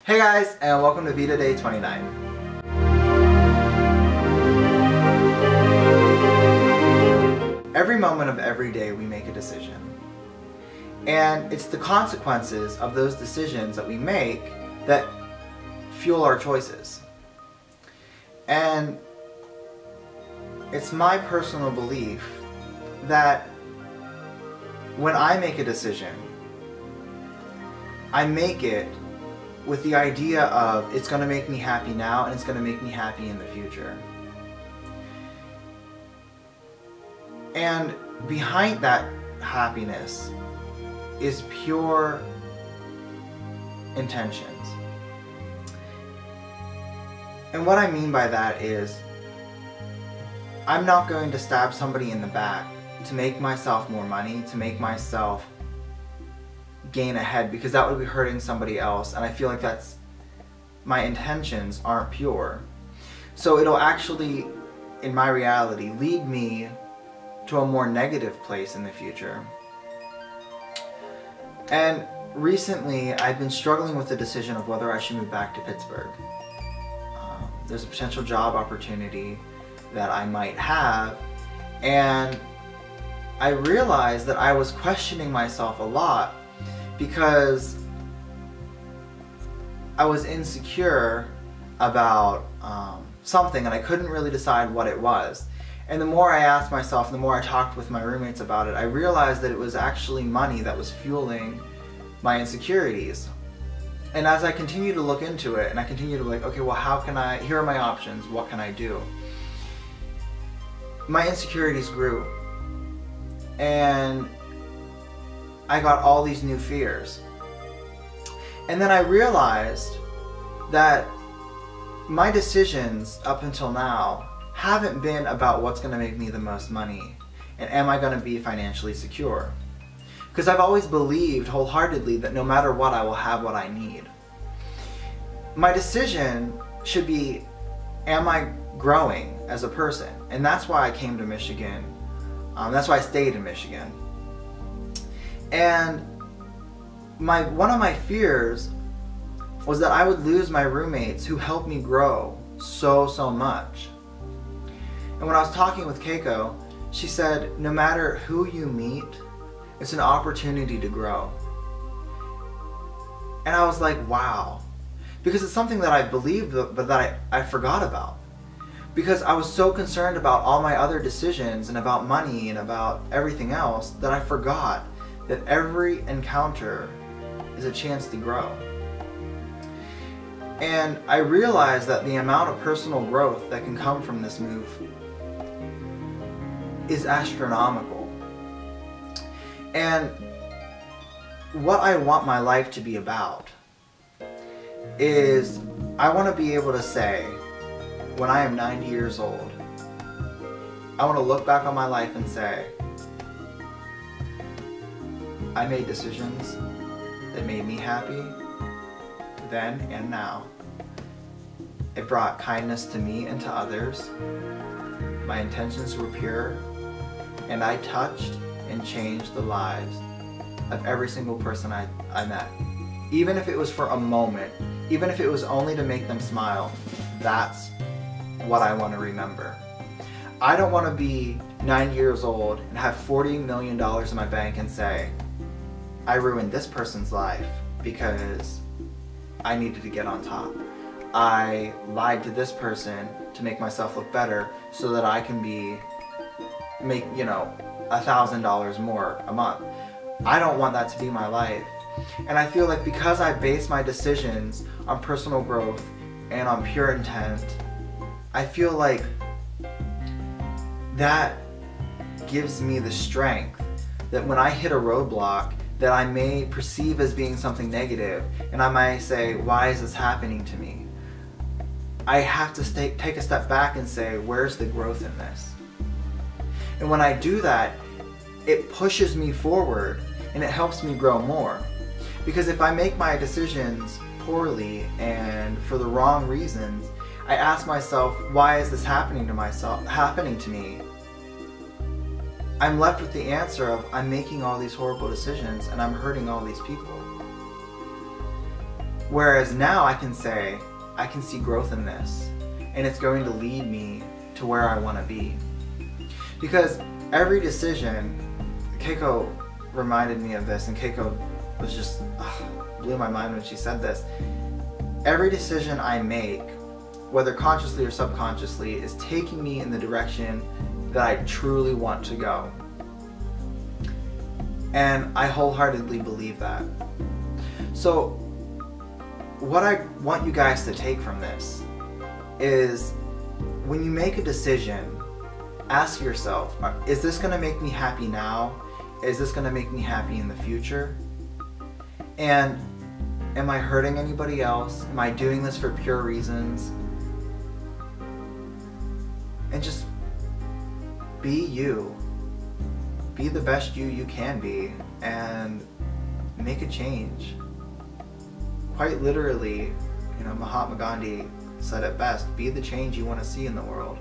Hey guys, and welcome to VEDA Day 29. Every moment of every day we make a decision. And it's the consequences of those decisions that we make that fuel our choices. And it's my personal belief that when I make a decision, I make it with the idea of it's going to make me happy now and it's going to make me happy in the future. And behind that happiness is pure intentions. And what I mean by that is I'm not going to stab somebody in the back to make myself more money, to make myself gain ahead, because that would be hurting somebody else, and I feel like my intentions aren't pure. So it'll actually, in my reality, lead me to a more negative place in the future. And recently I've been struggling with the decision of whether I should move back to Pittsburgh. There's a potential job opportunity that I might have, and I realized that I was questioning myself a lot because I was insecure about something and I couldn't really decide what it was. And the more I asked myself, the more I talked with my roommates about it, I realized that it was actually money that was fueling my insecurities. And as I continue to look into it and I continue to be like, okay, well, here are my options, what can I do? My insecurities grew. And I got all these new fears. And then I realized that my decisions up until now haven't been about what's going to make me the most money and am I going to be financially secure. Because I've always believed wholeheartedly that no matter what, I will have what I need. My decision should be, am I growing as a person? And that's why I came to Michigan. That's why I stayed in Michigan. And one of my fears was that I would lose my roommates who helped me grow so much. And when I was talking with Keiko, she said, no matter who you meet, it's an opportunity to grow. And I was like, wow. Because it's something that I believed, but that I forgot about. Because I was so concerned about all my other decisions and about money and about everything else that I forgot that every encounter is a chance to grow. And I realized that the amount of personal growth that can come from this move is astronomical. And what I want my life to be about is I want to be able to say, when I am 90 years old, I want to look back on my life and say, I made decisions that made me happy then and now. It brought kindness to me and to others. My intentions were pure, and I touched and changed the lives of every single person I met. Even if it was for a moment, even if it was only to make them smile, that's what I want to remember. I don't want to be 9 years old and have $40 million in my bank and say, I ruined this person's life because I needed to get on top. I lied to this person to make myself look better so that I can make $1,000 more a month. I don't want that to be my life. And I feel like because I base my decisions on personal growth and on pure intent, I feel like that gives me the strength that when I hit a roadblock that I may perceive as being something negative, and I might say, why is this happening to me? I have to take a step back and say, where's the growth in this? And when I do that, it pushes me forward and it helps me grow more. Because if I make my decisions poorly and for the wrong reasons, I ask myself, why is this happening to me? I'm left with the answer of, I'm making all these horrible decisions and I'm hurting all these people. Whereas now I can say, I can see growth in this, and it's going to lead me to where I want to be. Because every decision, Keiko reminded me of this, and Keiko was just, blew my mind when she said this. Every decision I make, whether consciously or subconsciously, is taking me in the direction that I truly want to go. And I wholeheartedly believe that. So what I want you guys to take from this is, when you make a decision, ask yourself, is this going to make me happy now? Is this going to make me happy in the future? And am I hurting anybody else? Am I doing this for pure reasons? And just be you. Be the best you can be, and make a change. Quite literally, you know, Mahatma Gandhi said it best, be the change you want to see in the world.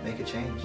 Make a change.